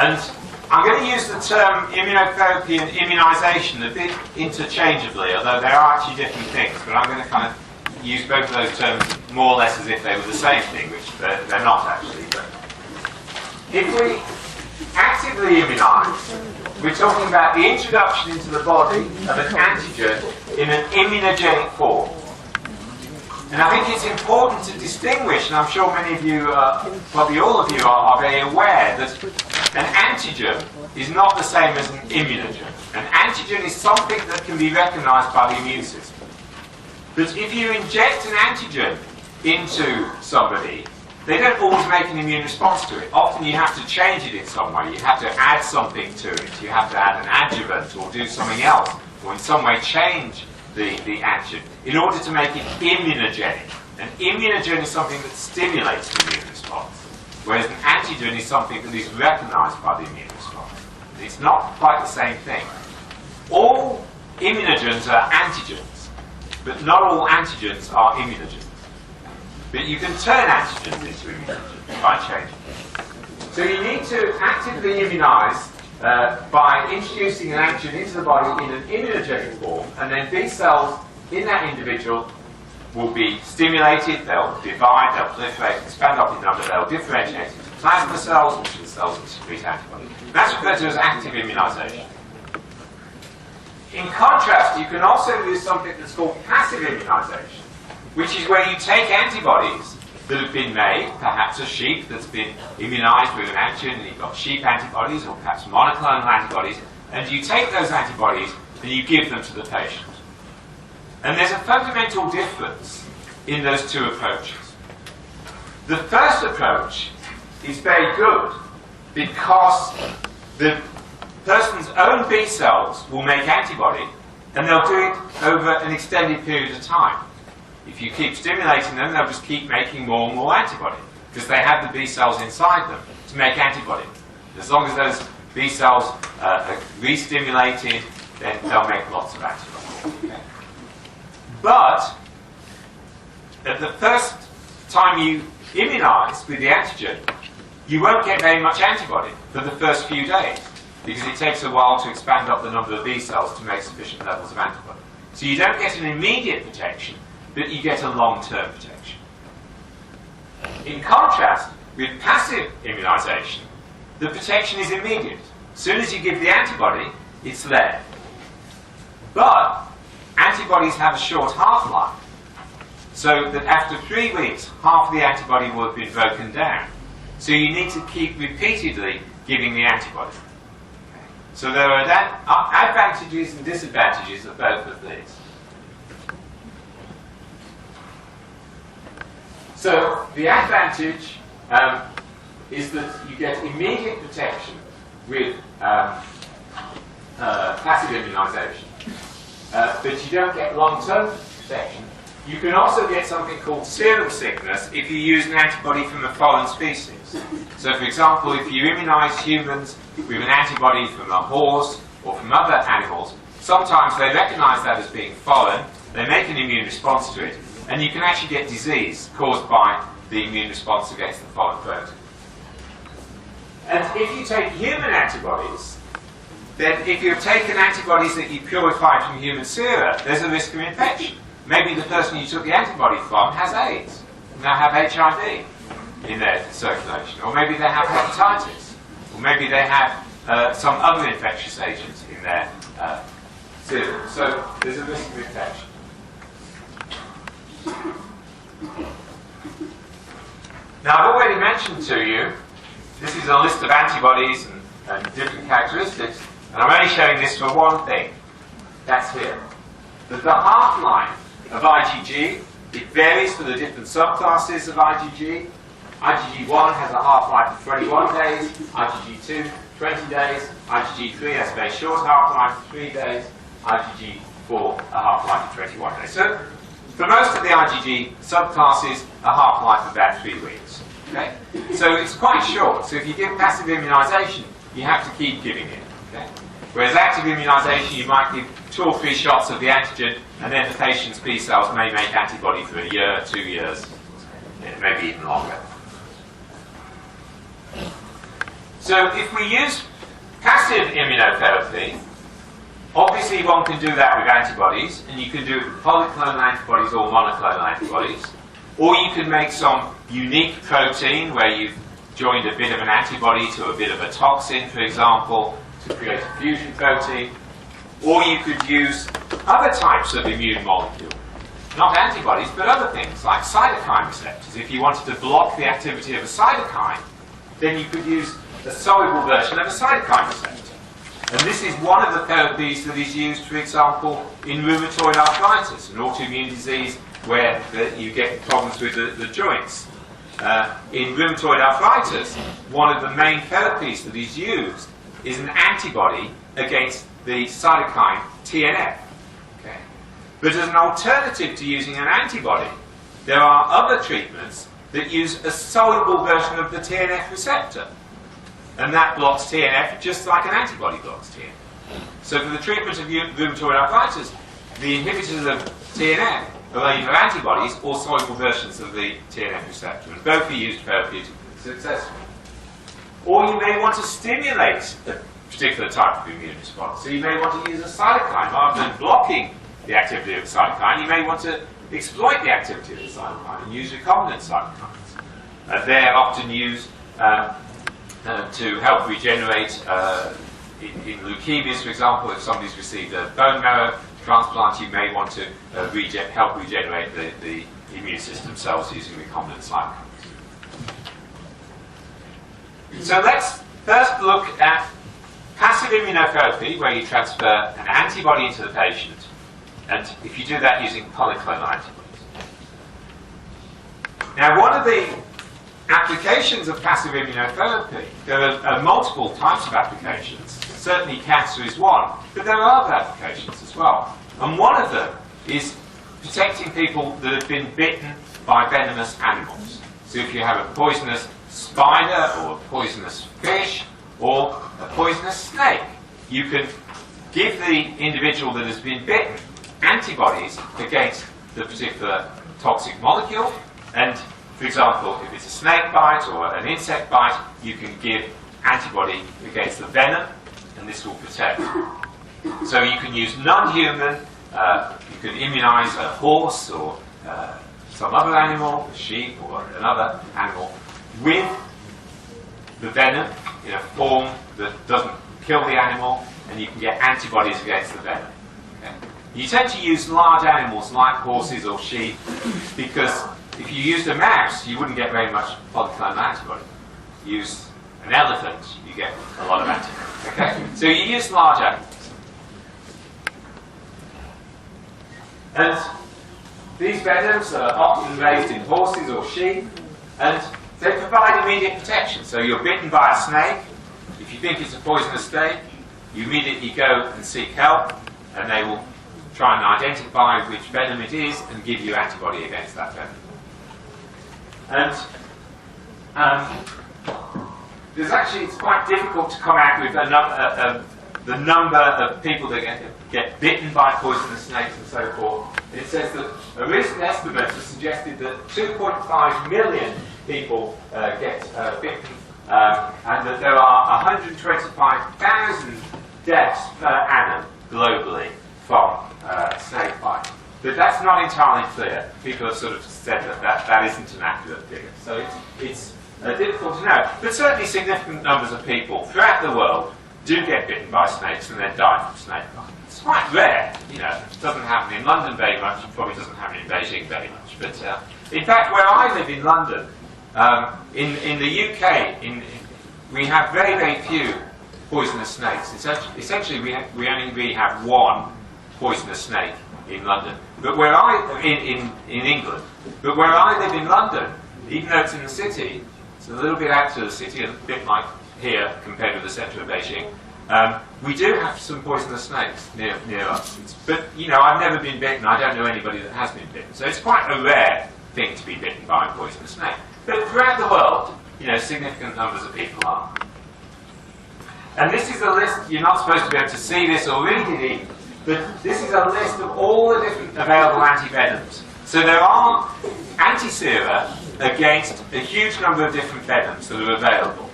And I'm going to use the term immunotherapy and immunisation a bit interchangeably, although they are actually different things, but I'm going to kind of use both of those terms more or less as if they were the same thing, which they're not actually. But if we actively immunise, we're talking about the introduction into the body of an antigen in an immunogenic form. And I think it's important to distinguish, and I'm sure many of you, probably all of you, are very aware that an antigen is not the same as an immunogen. An antigen is something that can be recognised by the immune system. But if you inject an antigen into somebody, they don't always make an immune response to it. Often you have to change it in some way. You have to add something to it. You have to add an adjuvant or do something else, or in some way change the antigen in order to make it immunogenic. An immunogen is something that stimulates the immune response, whereas an antigen is something that is recognised by the immune response. It's not quite the same thing. All immunogens are antigens, but not all antigens are immunogens. But you can turn antigens into immunogens by changing them. So you need to actively immunise by introducing an antigen into the body in an immunogenic form, and then B cells in that individual will be stimulated, they'll divide, they'll proliferate, expand up in number, they'll differentiate into plasma cells, which are the cells that secrete antibodies. That's referred to as active immunisation. In contrast, you can also use something that's called passive immunisation, which is where you take antibodies that have been made, perhaps a sheep that's been immunised with an antigen, and you've got sheep antibodies or perhaps monoclonal antibodies, and you take those antibodies and you give them to the patient. And there's a fundamental difference in those two approaches. The first approach is very good because the person's own B cells will make antibody, and they'll do it over an extended period of time. If you keep stimulating them, they'll just keep making more and more antibody because they have the B cells inside them to make antibody. As long as those B cells are re-stimulated, then they'll make lots of antibody. Okay. But at the first time you immunise with the antigen, you won't get very much antibody for the first few days because it takes a while to expand up the number of B cells to make sufficient levels of antibody. So you don't get an immediate protection, but you get a long-term protection. In contrast, with passive immunisation, the protection is immediate. As soon as you give the antibody, it's there. But antibodies have a short half-life, so that after 3 weeks, half of the antibody will have been broken down. So you need to keep repeatedly giving the antibody. So there are advantages and disadvantages of both of these. So the advantage is that you get immediate protection with passive immunisation, but you don't get long-term protection. You can also get something called serum sickness if you use an antibody from a foreign species. So for example, if you immunise humans with an antibody from a horse or from other animals, sometimes they recognise that as being foreign, they make an immune response to it, and you can actually get disease caused by the immune response against the foreign protein. And if you take human antibodies, then if you've taken antibodies that you purified from human sera, there's a risk of infection. Maybe the person you took the antibody from has AIDS, and they have HIV in their circulation, or maybe they have hepatitis, or maybe they have some other infectious agents in their serum. So there's a risk of infection. Now, I've already mentioned to you, this is a list of antibodies and different characteristics, and I'm only showing this for one thing. That's here. That the half-life of IgG, it varies for the different subclasses of IgG. IgG1 has a half-life of 21 days, IgG2, 20 days, IgG3 has a very short half-life of 3 days, IgG4 a half-life of 21 days. So, for most of the IgG subclasses, a half-life of about 3 weeks. Okay? So it's quite short. So if you give passive immunisation, you have to keep giving it. Okay? Whereas active immunisation, you might give 2 or 3 shots of the antigen, and then the patient's B cells may make antibody for a year, 2 years, maybe even longer. So if we use passive immunotherapy, obviously one can do that with antibodies, and you can do it with polyclonal antibodies or monoclonal antibodies. Or you can make some unique protein where you've joined a bit of an antibody to a bit of a toxin, for example, to create a fusion protein. Or you could use other types of immune molecules. Not antibodies, but other things, like cytokine receptors. If you wanted to block the activity of a cytokine, then you could use a soluble version of a cytokine receptor. And this is one of the therapies that is used, for example, in rheumatoid arthritis, an autoimmune disease where you get problems with the joints. In rheumatoid arthritis, one of the main therapies that is used is an antibody against the cytokine TNF. Okay. But as an alternative to using an antibody, there are other treatments that use a soluble version of the TNF receptor. And that blocks TNF just like an antibody blocks TNF. So for the treatment of rheumatoid arthritis, the inhibitors of TNF are either antibodies or soluble versions of the TNF receptor, and both are used therapeutically successfully. Or you may want to stimulate a particular type of immune response. So you may want to use a cytokine. Rather than blocking the activity of a cytokine, you may want to exploit the activity of the cytokine and use recombinant cytokines. They're often used to help regenerate in leukemias, for example. If somebody's received a bone marrow transplant, you may want to help regenerate the immune system cells using recombinant cytokines. So let's first look at passive immunotherapy, where you transfer an antibody into the patient, and if you do that using polyclonal antibodies. Now, one of the applications of passive immunotherapy, there are multiple types of applications. Certainly cancer is one, but there are other applications as well. And one of them is protecting people that have been bitten by venomous animals. So if you have a poisonous spider or a poisonous fish or a poisonous snake, you can give the individual that has been bitten antibodies against the particular toxic molecule. And for example, if it's a snake bite or an insect bite, you can give antibody against the venom, and this will protect. So you can use non-human, you can immunize a horse or some other animal, a sheep or another animal, with the venom in a form that doesn't kill the animal, and you can get antibodies against the venom. Okay? You tend to use large animals like horses or sheep because if you used a mouse, you wouldn't get very much polyclonal antibody. Use an elephant, you get a lot of antibody. Okay? So you use large animals. And these venoms are often raised in horses or sheep, and they provide immediate protection. So you're bitten by a snake. If you think it's a poisonous snake, you immediately go and seek help, and they will try and identify which venom it is and give you antibody against that venom. And it's quite difficult to come out with the number of people that get bitten by poisonous snakes and so forth. It says that a recent estimate has suggested that 2.5 million people get bitten, and that there are 125,000 deaths per annum globally from snake bite. But that's not entirely clear. People have sort of said that isn't an accurate figure. So it's difficult to know. But certainly significant numbers of people throughout the world do get bitten by snakes and then die from snake bite. It's quite rare. It doesn't happen in London very much. It probably doesn't happen in Beijing very much. But in fact, where I live in London, in the UK, we have very, very few poisonous snakes. Essentially, we only really have one poisonous snake in London. But where in England, but where I live in London, even though it's in the city, it's a little bit out of the city, a bit like here compared with the centre of Beijing. We do have some poisonous snakes near us. But I've never been bitten. I don't know anybody that has been bitten. So it's quite a rare thing to be bitten by a poisonous snake. But throughout the world, significant numbers of people are. And this is a list. You're not supposed to be able to see this or read it even. But this is a list of all the different available antivenoms. So there are antisera against a huge number of different venoms that are available.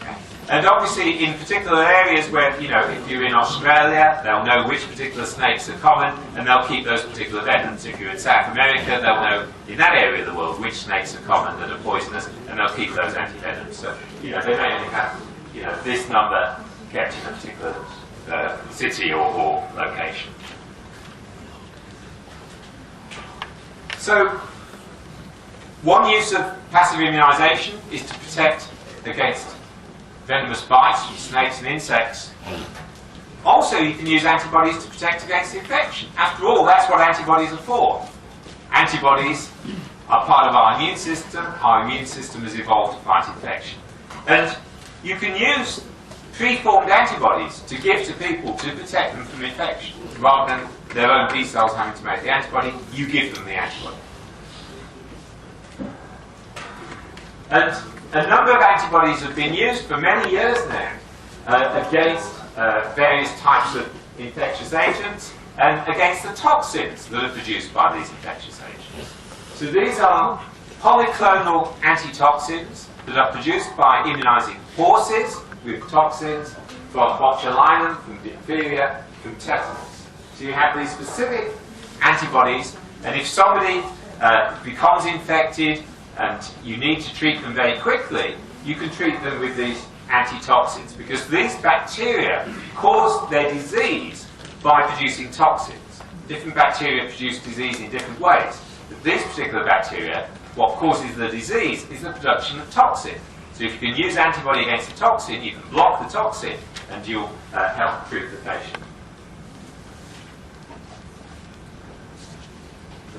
Okay. And obviously, in particular areas where, you know, if you're in Australia, they'll know which particular snakes are common, and they'll keep those particular venens. If you're in South America, they'll know in that area of the world which snakes are common that are poisonous, and they'll keep those antivenoms. So, you know, they may only have, you know, this number kept in a particular city or location. So, one use of passive immunisation is to protect against venomous bites from snakes and insects. Also, you can use antibodies to protect against infection. After all, that's what antibodies are for. Antibodies are part of our immune system. Our immune system has evolved to fight infection. And you can use pre-formed antibodies to give to people to protect them from infection. Rather than their own B cells having to make the antibody, you give them the antibody. And a number of antibodies have been used for many years now against various types of infectious agents and against the toxins that are produced by these infectious agents. So these are polyclonal antitoxins that are produced by immunising horses with toxins from botulinum, from diphtheria, from tetanus. So you have these specific antibodies, and if somebody becomes infected and you need to treat them very quickly, you can treat them with these antitoxins, because these bacteria cause their disease by producing toxins. Different bacteria produce disease in different ways. But this particular bacteria, what causes the disease is the production of toxin. So if you can use antibody against a toxin, you can block the toxin and you'll help treat the patient.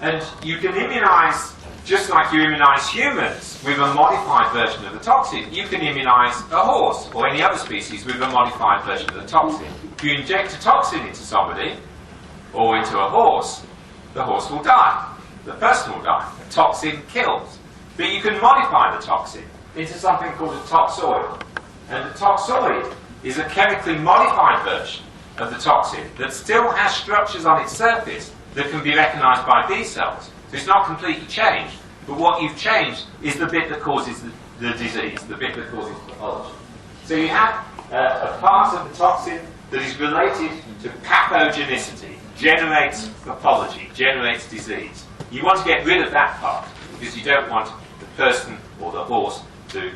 And you can immunise, just like you immunise humans with a modified version of the toxin, you can immunise a horse or any other species with a modified version of the toxin. If you inject a toxin into somebody or into a horse, the horse will die. The person will die. The toxin kills. But you can modify the toxin into something called a toxoid. And the toxoid is a chemically modified version of the toxin that still has structures on its surface that can be recognised by B cells. So it's not completely changed, but what you've changed is the bit that causes the disease, the bit that causes pathology. So you have a part of the toxin that is related to pathogenicity, generates pathology, generates disease. You want to get rid of that part because you don't want the person or the horse to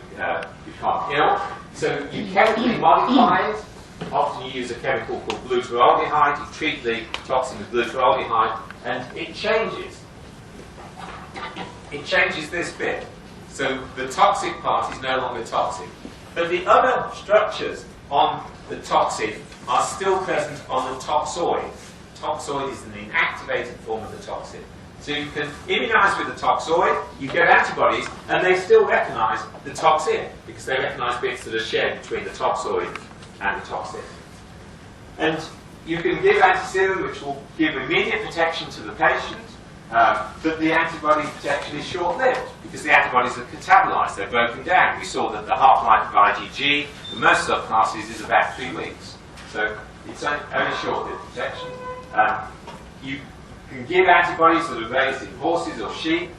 become ill. So you chemically modify it. Often you use a chemical called glutaraldehyde. You treat the toxin with glutaraldehyde, and it changes. It changes this bit. So the toxic part is no longer toxic. But the other structures on the toxin are still present on the toxoid. Toxoid is an inactivated form of the toxin. So you can immunise with the toxoid, you get antibodies, and they still recognise the toxin, because they recognise bits that are shared between the toxoid and the toxin. And you can give antiserum, which will give immediate protection to the patient, but the antibody protection is short-lived, because the antibodies are catabolized, they're broken down. We saw that the half-life of IgG for most subclasses is about 3 weeks. So it's only short-lived protection. You can give antibodies that are raised in horses or sheep,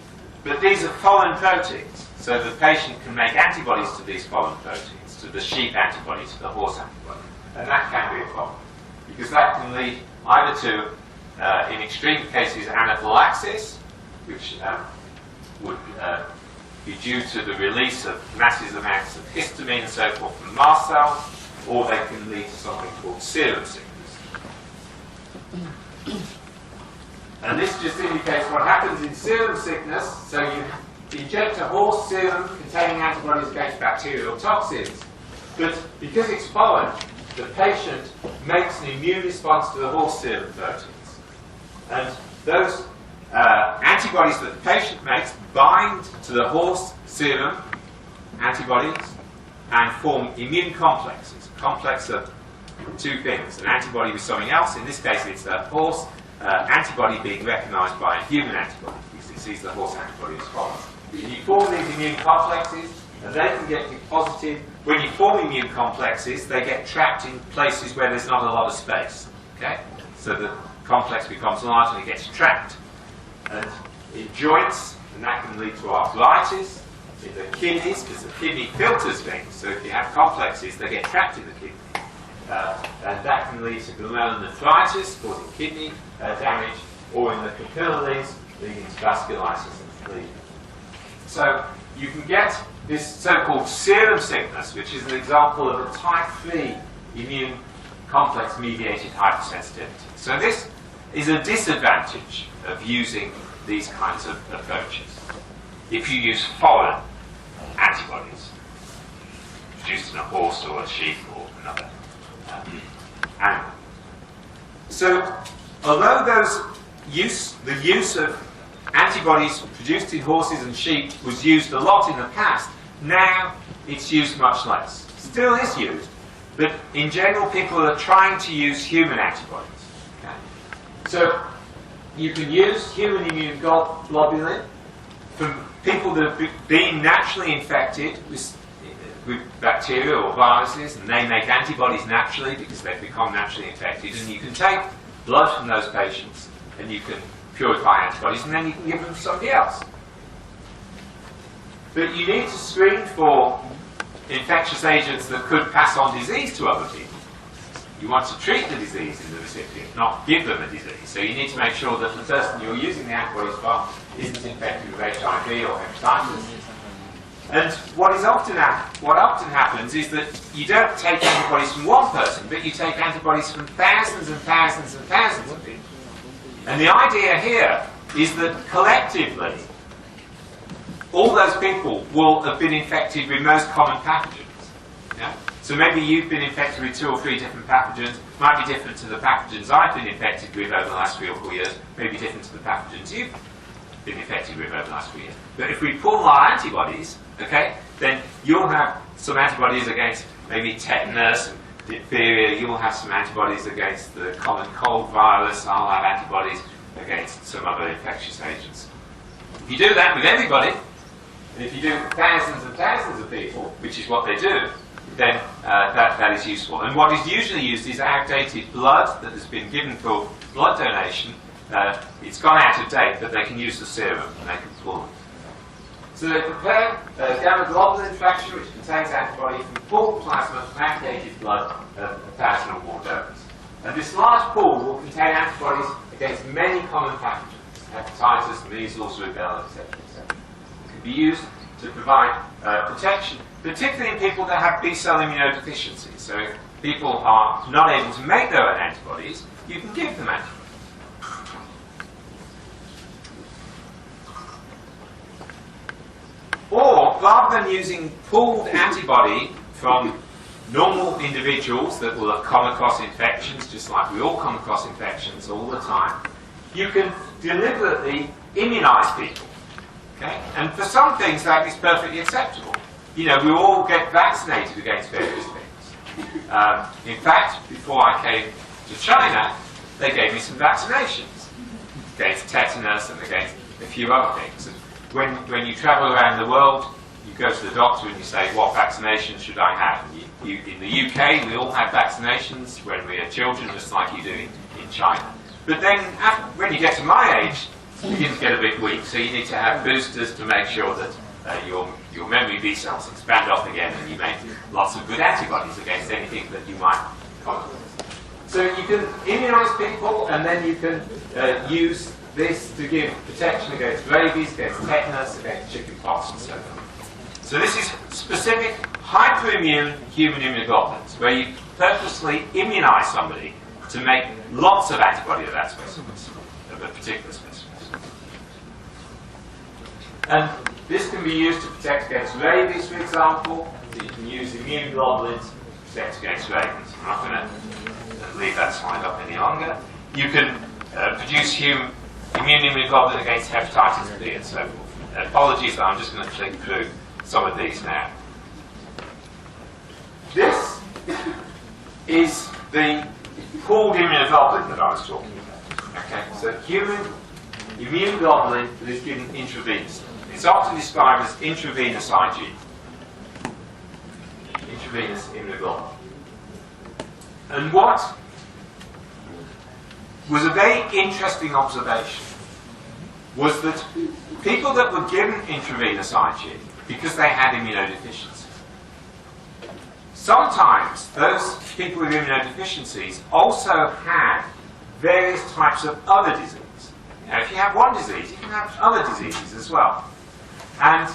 but these are foreign proteins, so the patient can make antibodies to these foreign proteins, to the sheep antibody, to the horse antibody, and that can be a problem, because that can lead either to, in extreme cases, anaphylaxis, which would be due to the release of massive amounts of histamine and so forth from mast cells, or they can lead to something called serum sickness. And this just indicates what happens in serum sickness. So you inject a horse serum containing antibodies against bacterial toxins, but because it's foreign, the patient makes an immune response to the horse serum proteins. And those antibodies that the patient makes bind to the horse serum antibodies and form immune complexes. A complex of 2 things: an antibody with something else, in this case it's a horse antibody being recognised by a human antibody, because it sees the horse antibody as foreign. You form these immune complexes, and they can get deposited. When you form immune complexes, they get trapped in places where there's not a lot of space. Okay? So the complex becomes large and it gets trapped. And in joints, and that can lead to arthritis. in the kidneys, because the kidney filters things. So if you have complexes, they get trapped in the kidney. And that can lead to glomerulonephritis, causing kidney damage, or in the capillaries, leading to vasculitis and bleeding. So you can get this so-called serum sickness, which is an example of a type 3 immune complex-mediated hypersensitivity. So this is a disadvantage of using these kinds of approaches. If you use foreign antibodies, produced in a horse or a sheep or another animal. So, although the use of antibodies produced in horses and sheep was used a lot in the past, now it's used much less. Still is used, but in general people are trying to use human antibodies. Okay? So, you can use human immune globulin from people that have been naturally infected with bacteria or viruses, and they make antibodies naturally because they've become naturally infected, and you can take blood from those patients and you can purify antibodies, and then you can give them to somebody else. But you need to screen for infectious agents that could pass on disease to other people. You want to treat the disease in the recipient, not give them a disease. So you need to make sure that the person you're using the antibodies from isn't infected with HIV or hepatitis. And what often happens is that you don't take antibodies from one person, but you take antibodies from thousands and thousands and thousands of people. And the idea here is that collectively, all those people will have been infected with most common pathogens. Yeah? So maybe you've been infected with 2 or 3 different pathogens, might be different to the pathogens I've been infected with over the last 3 or 4 years, maybe different to the pathogens you've been infected with over the last 3 years. But if we pool our antibodies, okay, then you'll have some antibodies against maybe tetanus and diphtheria, you'll have some antibodies against the common cold virus, I'll have antibodies against some other infectious agents. If you do that with everybody, and if you do it with thousands and thousands of people, which is what they do, then that is useful. And what is usually used is outdated blood that has been given for blood donation. It's gone out of date, but they can use the serum and they can pull it. So they prepare gamma globulin fraction, which contains antibody from pooled plasma from outdated blood of 1,000 or more donors. And this large pool will contain antibodies against many common pathogens, hepatitis, measles, rubella, etc. etc. It can be used to provide protection, particularly in people that have B-cell immunodeficiencies. So if people are not able to make their own antibodies, you can give them antibodies. Or, rather than using pooled antibody from normal individuals that will have come across infections, just like we all come across infections all the time, you can deliberately immunize people. Okay? And for some things that is perfectly acceptable. You know, we all get vaccinated against various things. In fact, before I came to China, they gave me some vaccinations against tetanus and against a few other things. When you travel around the world, you go to the doctor and you say, what vaccination should I have? And in the UK, we all have vaccinations when we are children, just like you do in China. But then, when you get to my age, you begin to get a bit weak, so you need to have boosters to make sure that your memory B cells expand off again and you make lots of good antibodies against anything that you might come across. So you can immunize people, and then you can use this to give protection against rabies, against tetanus, against chickenpox, and so on. So this is specific hyperimmune human immunoglobulins, where you purposely immunize somebody to make lots of antibody of that specimen, of a particular specimen. And this can be used to protect against rabies, for example. So you can use immune globulins to protect against rabies. I'm not going to leave that slide up any longer. You can produce immune immunoglobulin against hepatitis B and so forth. Apologies, I'm just going to click through some of these now. This is the pooled immunoglobulin that I was talking about. Okay, so human immune globulin that is given intravenously. It's often described as intravenous IG, intravenous immunoglobulin. And what was a very interesting observation was that people that were given intravenous IG because they had immunodeficiency. Sometimes those people with immunodeficiencies also had various types of other disease. If you have one disease, you can have other diseases as well. And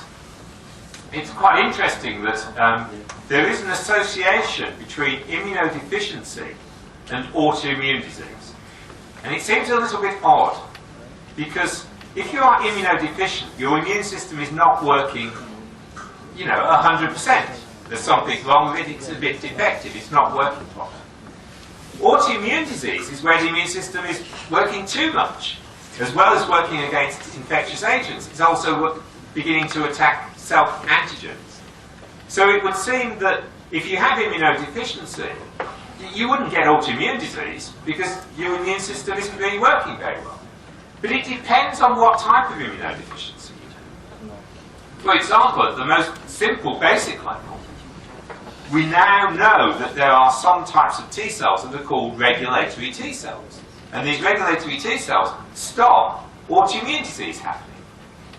it's quite interesting that there is an association between immunodeficiency and autoimmune disease. And it seems a little bit odd, because if you are immunodeficient, your immune system is not working, 100%. There's something wrong with it, it's a bit defective, it's not working properly. Autoimmune disease is where the immune system is working too much. As well as working against infectious agents, it's also beginning to attack self-antigens. So it would seem that if you have immunodeficiency, you wouldn't get autoimmune disease because your immune system isn't really working very well. But it depends on what type of immunodeficiency you have. For example, at the most simple, basic level, we now know that there are some types of T cells that are called regulatory T cells. And these regulatory T cells stop autoimmune disease happening.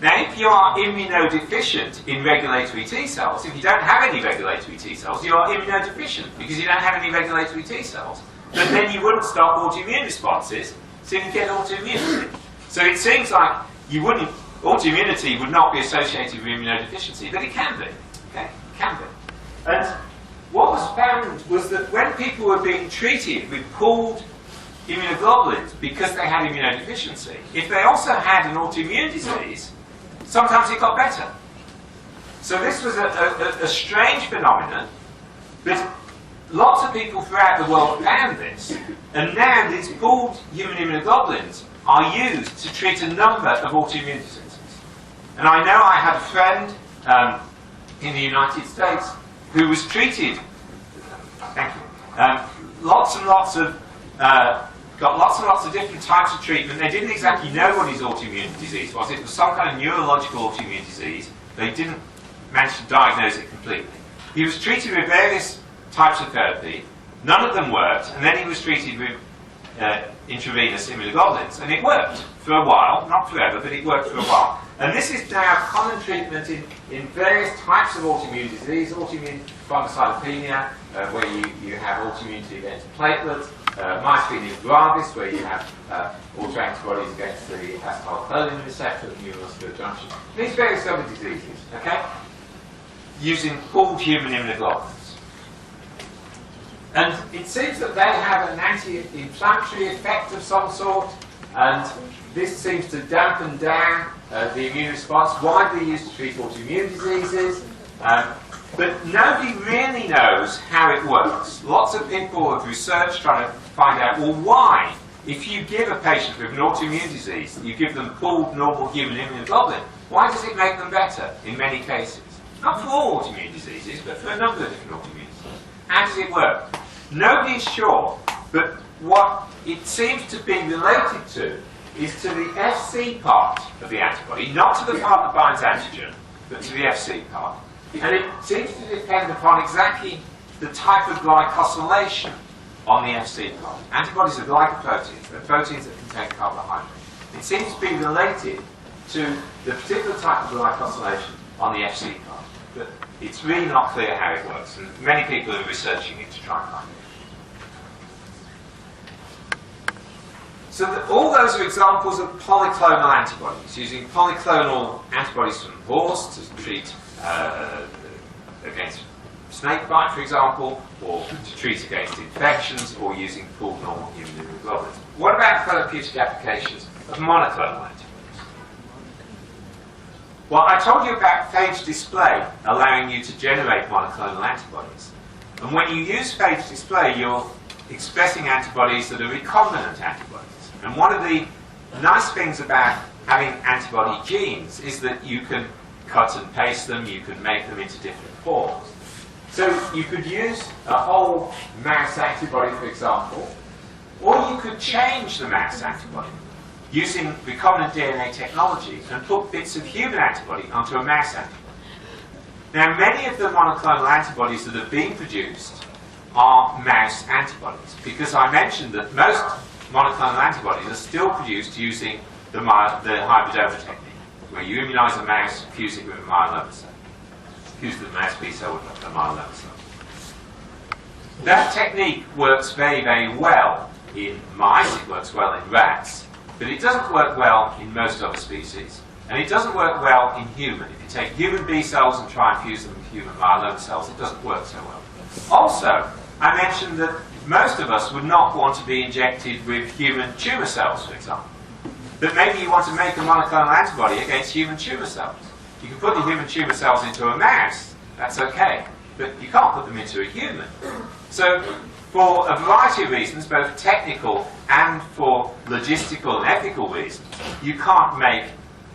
Now, if you are immunodeficient in regulatory T cells, if you don't have any regulatory T cells, you are immunodeficient because you don't have any regulatory T cells. But then you wouldn't stop autoimmune responses, so you get autoimmunity. So it seems like autoimmunity would not be associated with immunodeficiency, but it can be. Okay? It can be. And what was found was that when people were being treated with pooled immunoglobulins because they had immunodeficiency, if they also had an autoimmune disease, sometimes it got better. So this was a strange phenomenon, but lots of people throughout the world found this, and now these pooled human immunoglobulins are used to treat a number of autoimmune diseases. And I know I had a friend in the United States who was treated, thank you, got lots and lots of different types of treatment. They didn't exactly know what his autoimmune disease was. It was some kind of neurological autoimmune disease. They didn't manage to diagnose it completely. He was treated with various types of therapy. None of them worked, and then he was treated with intravenous immunoglobulins, and it worked for a while, not forever, but it worked for a while. And this is now common treatment in various types of autoimmune disease, autoimmune thrombocytopenia, where you have autoimmunity against platelets, myasthenia gravis, where you have autoantibodies against the acetylcholine receptor at the neuromuscular junction. These various other diseases, okay, using pooled human immunoglobulins. And it seems that they have an anti-inflammatory effect of some sort, and this seems to dampen down the immune response, widely used to treat autoimmune diseases. But nobody really knows how it works. Lots of people have researched trying to find out, well, why, if you give a patient with an autoimmune disease, you give them pooled normal human immunoglobulin, why does it make them better in many cases? Not for all autoimmune diseases, but for a number of different autoimmune diseases. How does it work? Nobody's sure, but what it seems to be related to is to the Fc part of the antibody, not to the part that binds antigen, but to the Fc part. And it seems to depend upon exactly the type of glycosylation on the Fc part. Antibodies are glycoproteins, they're proteins that contain carbohydrates. It seems to be related to the particular type of glycosylation on the Fc part. But it's really not clear how it works, and many people are researching it to try and find it. So all those are examples of polyclonal antibodies, using polyclonal antibodies from horse to treat against snake bite, for example, or to treat against infections, or using pooled normal human immunoglobulins. What about therapeutic applications of monoclonal antibodies? Well, I told you about phage display, allowing you to generate monoclonal antibodies. And when you use phage display, you're expressing antibodies that are recombinant antibodies. And one of the nice things about having antibody genes is that you can cut and paste them, you can make them into different forms. So you could use a whole mouse antibody, for example, or you could change the mouse antibody using recombinant DNA technology and put bits of human antibody onto a mouse antibody. Now, many of the monoclonal antibodies that have been produced are mouse antibodies, because I mentioned that most monoclonal antibodies are still produced using the hybridoma technique, where you immunize a mouse, fuse it with a myeloma cell. fuse the mouse B cell with the myeloma cell. That technique works very, very well in mice, it works well in rats, but it doesn't work well in most other species. And it doesn't work well in human. If you take human B cells and try and fuse them with human myeloma cells, it doesn't work so well. Also, I mentioned that most of us would not want to be injected with human tumour cells, for example. But maybe you want to make a monoclonal antibody against human tumour cells. You can put the human tumour cells into a mouse, that's okay, but you can't put them into a human. So, for a variety of reasons, both technical and for logistical and ethical reasons, you can't make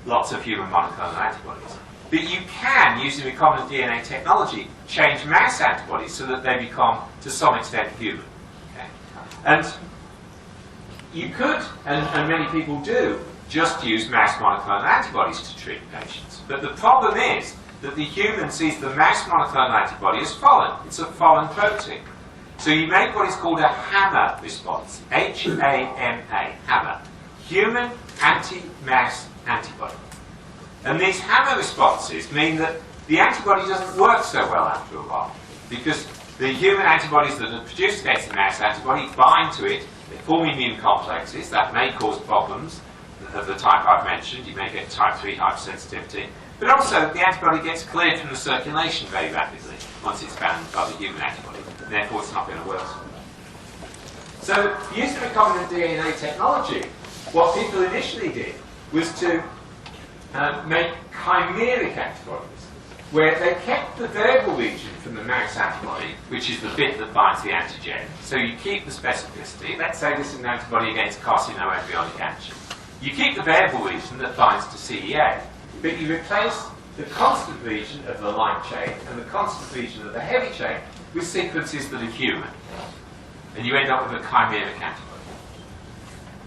lots of human monoclonal antibodies. But you can, using recombinant DNA technology, change mouse antibodies so that they become, to some extent, human. Okay? And you could, and many people do, just use mouse monoclonal antibodies to treat patients. But the problem is that the human sees the mouse monoclonal antibody as foreign. It's a foreign protein. So you make what is called a hammer response, H-A-M-A, hammer, human anti-mouse antibody. And these hammer responses mean that the antibody doesn't work so well after a while, because the human antibodies that are produced against the mouse antibody bind to it, they form immune complexes that may cause problems of the type I've mentioned. You may get type 3 hypersensitivity, but also the antibody gets cleared from the circulation very rapidly once it's bound by the human antibody, and therefore it's not going to work so well. So, using recombinant DNA technology, what people initially did was to make chimeric antibodies, where they kept the variable region from the mouse antibody, which is the bit that binds the antigen. So you keep the specificity. Let's say this is an antibody against carcinoembryonic antigen. You keep the variable region that binds to CEA, but you replace the constant region of the light chain and the constant region of the heavy chain with sequences that are human. And you end up with a chimeric antibody.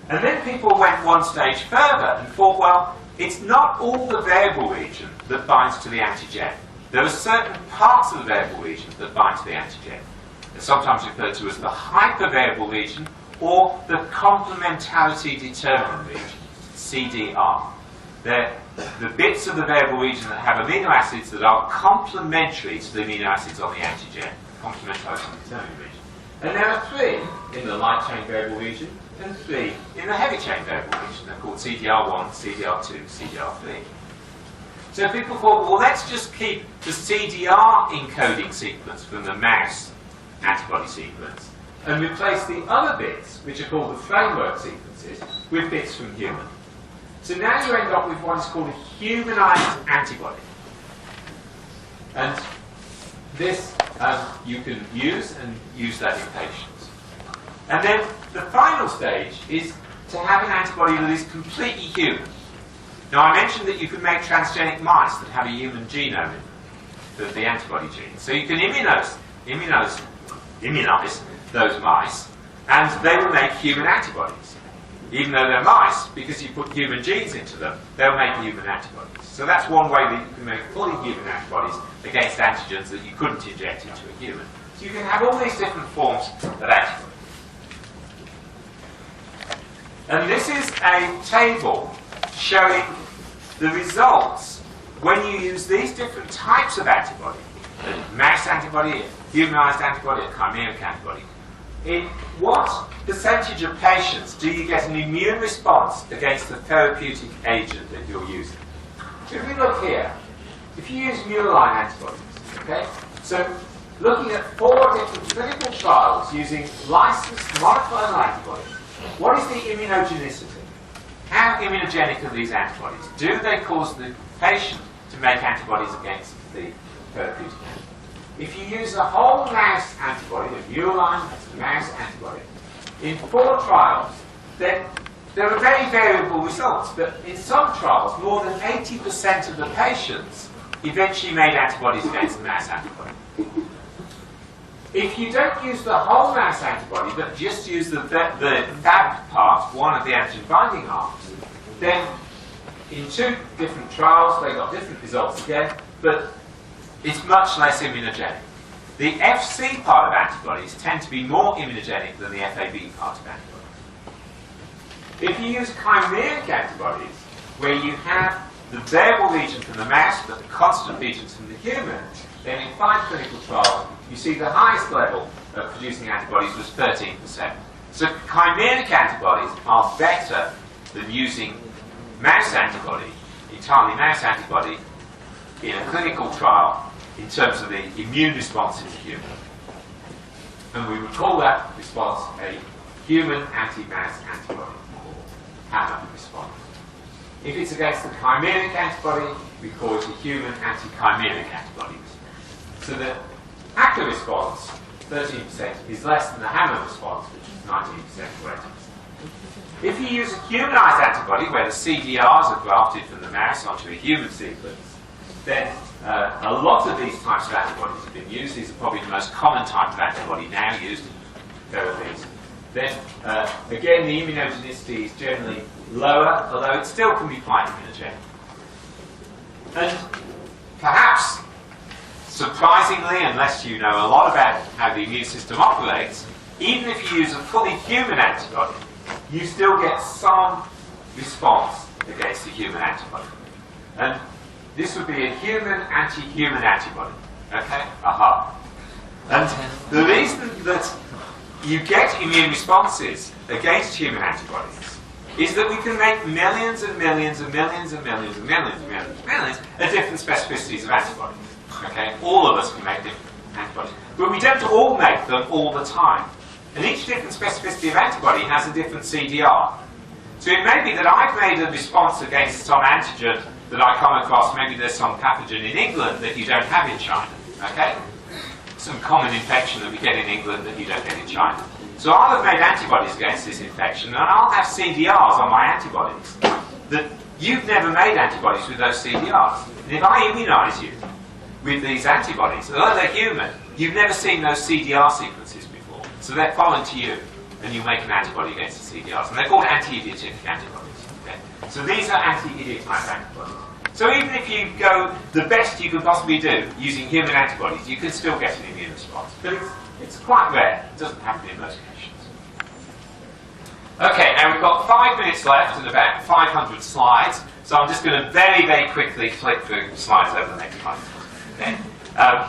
And then people went one stage further and thought, well, it's not all the variable region that binds to the antigen. There are certain parts of the variable region that bind to the antigen. They're sometimes referred to as the hypervariable region or the complementarity determinant region, CDR. They're the bits of the variable region that have amino acids that are complementary to the amino acids on the antigen, complementarity determinant region. And there are 3 in the light chain variable region and 3 in the heavy chain variable region. They're called CDR1, CDR2, CDR3. So people thought, well, let's just keep the CDR encoding sequence from the mouse antibody sequence and replace the other bits, which are called the framework sequences, with bits from human. So now you end up with what is called a humanized antibody. And this you can use that in patients. And then the final stage is to have an antibody that is completely human. Now I mentioned that you can make transgenic mice that have a human genome in the antibody gene. So you can immunize those mice and they will make human antibodies. Even though they're mice, because you put human genes into them, they'll make human antibodies. So that's one way that you can make fully human antibodies against antigens that you couldn't inject into a human. So you can have all these different forms of antibodies. And this is a table showing the results when you use these different types of antibody, a mouse antibody, a humanized antibody, a chimeric antibody. In what percentage of patients do you get an immune response against the therapeutic agent that you're using? So if we look here, if you use muline antibodies, okay, so looking at 4 different clinical trials using licensed monoclonal antibodies, what is the immunogenicity? How immunogenic are these antibodies? Do they cause the patient to make antibodies against the therapeutic agent? If you use a whole mouse antibody, a muline mouse antibody, in 4 trials, then there are very variable results, but in some trials, more than 80% of the patients eventually made antibodies against the mouse antibody. If you don't use the whole mouse antibody, but just use the Fab part, one of the antigen binding arms, then in 2 different trials, they got different results again, but it's much less immunogenic. The FC part of antibodies tend to be more immunogenic than the FAB part of antibodies. If you use chimeric antibodies, where you have the variable region from the mouse, but the constant regions from the human, then in 5 clinical trials, you see the highest level of producing antibodies was 13%. So chimeric antibodies are better than using mouse antibody, entirely mouse antibody, in a clinical trial in terms of the immune response in the human. And we would call that response a human anti-mouse antibody, or Hammer response. If it's against the chimeric antibody, we call it a human anti-chimeric antibody. So the Hacker response, 13%, is less than the Hammer response, which is 19% greater. If you use a humanized antibody, where the CDRs are grafted from the mouse onto a human sequence, then a lot of these types of antibodies have been used. These are probably the most common type of antibody now used in therapies. Then, again, the immunogenicity is generally lower, although it still can be quite immunogenic. And perhaps, surprisingly, unless you know a lot about how the immune system operates, even if you use a fully human antibody, you still get some response against the human antibody. And this would be a human anti-human antibody. Okay? Aha. And the reason that you get immune responses against human antibodies is that we can make millions and millions and millions and millions and millions and millions and millions of different specificities of antibodies. Okay? All of us can make different antibodies. But we don't all make them all the time. And each different specificity of antibody has a different CDR. So it may be that I've made a response against some antigen that I come across. Maybe there's some pathogen in England that you don't have in China. Okay? Some common infection that we get in England that you don't get in China. So I'll have made antibodies against this infection, and I'll have CDRs on my antibodies that you've never made antibodies with those CDRs. And if I immunize you with these antibodies, although they're human, you've never seen those CDR sequences before. So they're foreign to you, and you make an antibody against the CDRs. And they're called anti-idiotic antibodies. Okay? So these are anti-idiot type antibodies. So even if you go the best you can possibly do using human antibodies, you can still get an immune response. But it's quite rare. It doesn't happen in most patients. Okay, now we've got 5 minutes left and about 500 slides. So I'm just going to very, very quickly flick through slides over the next 5 minutes. Okay?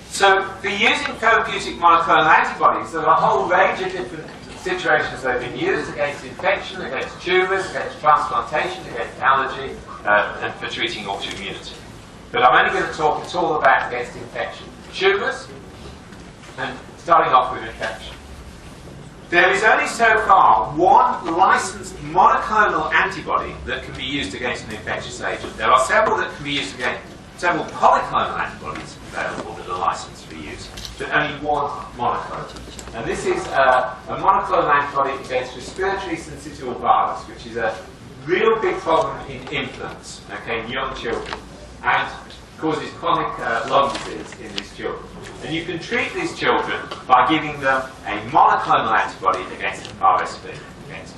So for using therapeutic monoclonal antibodies, there are a whole range of different situations they've been used against infection, against tumours, against transplantation, against allergy, and for treating autoimmunity. But I'm only going to talk, it's all about against infection. Tumours, and starting off with infection. There is only so far one licensed monoclonal antibody that can be used against an infectious agent. There are several that can be used against several polyclonal antibodies available that are licensed for use, but only one monoclonal. And this is a monoclonal antibody against respiratory syncytial virus, which is a real big problem in infants, okay, in young children, and causes chronic lung disease in these children. And you can treat these children by giving them a monoclonal antibody against RSV, against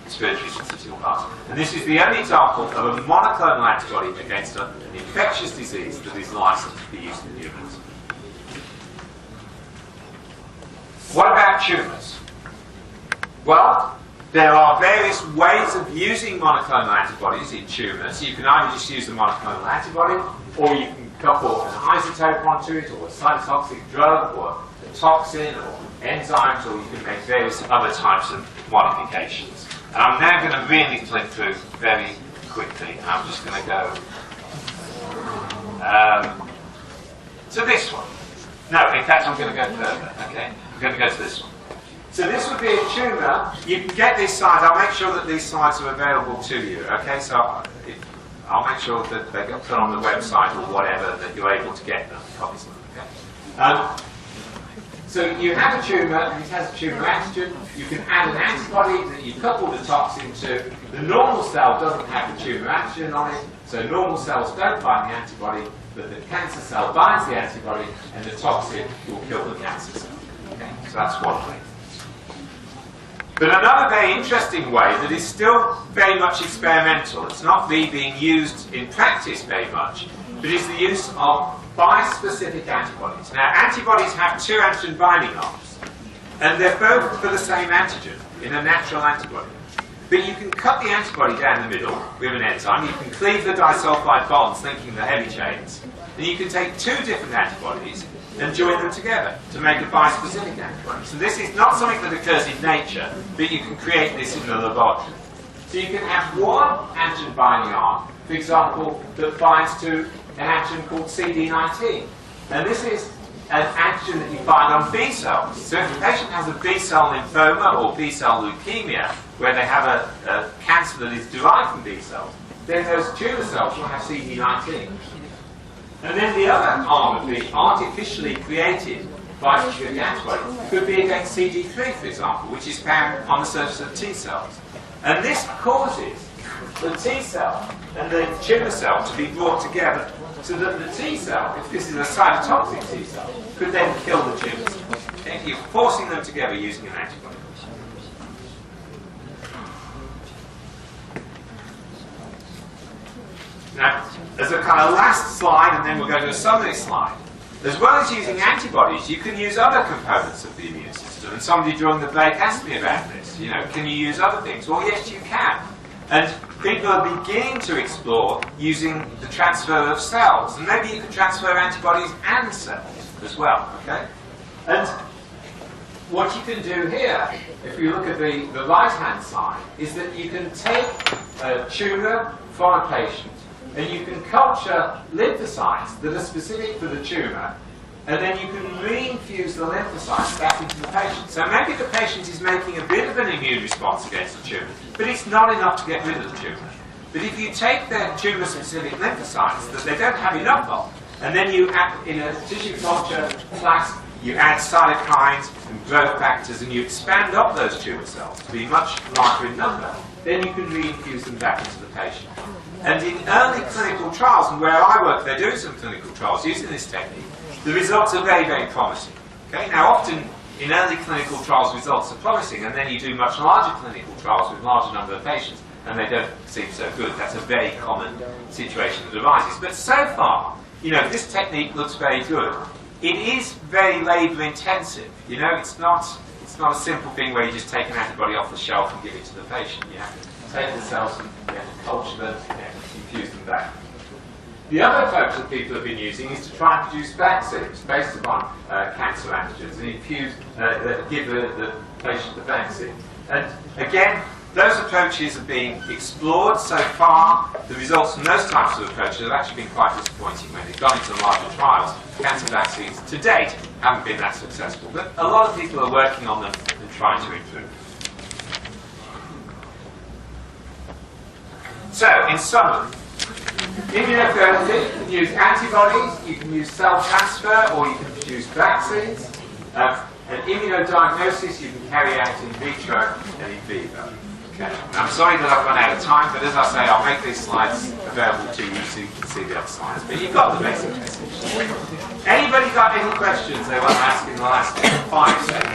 respiratory syncytial virus. And this is the only example of a monoclonal antibody against an infectious disease that is licensed for use in humans. What about tumours? Well, there are various ways of using monoclonal antibodies in tumours. You can either just use the monoclonal antibody, or you can couple an isotope onto it, or a cytotoxic drug, or a toxin, or enzymes, or you can make various other types of modifications. And I'm now going to really flick through very quickly. I'm just going to go to this one. No, in fact, I'm going to go further. Okay, I'm going to go to this one. So this would be a tumour. You can get these slides. I'll make sure that these slides are available to you. Okay, so I'll make sure that they get put on the website or whatever, that you're able to get them, copies of them. Okay? So you have a tumour, and it has a tumour antigen. You can add an antibody that you couple the toxin to. The normal cell doesn't have the tumour antigen on it, so normal cells don't bind the antibody, but the cancer cell binds the antibody, and the toxin will kill the cancer cell. Okay? So that's one way. But another very interesting way that is still very much experimental, it's not really being used in practice very much, but is the use of bispecific antibodies. Now, antibodies have 2 antigen binding arms, and they're both for the same antigen in a natural antibody. But you can cut the antibody down the middle with an enzyme. You can cleave the disulfide bonds, linking the heavy chains. And you can take two different antibodies and join them together to make a bispecific antibody. So this is not something that occurs in nature, but you can create this in the laboratory. So you can have one antigen binding arm, for example, that binds to an antigen called CD19. And this is an antigen that you find on B cells. So if a patient has a B cell lymphoma or B cell leukemia, where they have a cancer that is derived from B cells, then those tumour cells will have CD19. And then the other arm of the artificially created bispecific antibody could be against CD3, for example, which is found on the surface of T cells. And this causes the T cell and the tumour cell to be brought together so that the T cell, if this is a cytotoxic T cell, could then kill the tumour cell. Okay? You're forcing them together using an antibody. Now, as a kind of last slide, and then we'll go to a summary slide. As well as using antibodies, you can use other components of the immune system. And somebody during the break asked me about this. You know, can you use other things? Well, yes, you can. And people are beginning to explore using the transfer of cells. And maybe you can transfer antibodies and cells as well, okay? And what you can do here, if you look at the right-hand side, is that you can take a tumour from a patient, and you can culture lymphocytes that are specific for the tumour, and then you can reinfuse the lymphocytes back into the patient. So maybe the patient is making a bit of an immune response against the tumour, but it's not enough to get rid of the tumour. But if you take their tumour-specific lymphocytes that they don't have enough of, and then you add, in a tissue culture flask, you add cytokines and growth factors, and you expand up those tumour cells to be much larger in number, then you can reinfuse them back into the patient. And in early clinical trials, and where I work, they're doing some clinical trials using this technique, the results are very, very promising. Okay? Now, often in early clinical trials, results are promising, and then you do much larger clinical trials with larger number of patients, and they don't seem so good. That's a very common situation that arises. But so far, you know, this technique looks very good. It is very labour intensive. You know, it's not a simple thing where you just take an antibody off the shelf and give it to the patient. You have to take the cells and you have to culture them and infuse them back. The other approach that people have been using is to try and produce vaccines based upon cancer antigens and give the patient the vaccine. And again, those approaches are being explored so far. The results from those types of approaches have actually been quite disappointing when they've gone into larger trials. Cancer vaccines, to date, haven't been that successful. But a lot of people are working on them and trying to improve. So, in summary, immunotherapy, you can use antibodies, you can use cell transfer, or you can produce vaccines. And immunodiagnosis you can carry out in vitro and in vivo. Okay. I'm sorry that I've run out of time, but as I say, I'll make these slides available to you so you can see the other slides. But you've got the basic message. Anybody got any questions they want to ask in the last 5 seconds?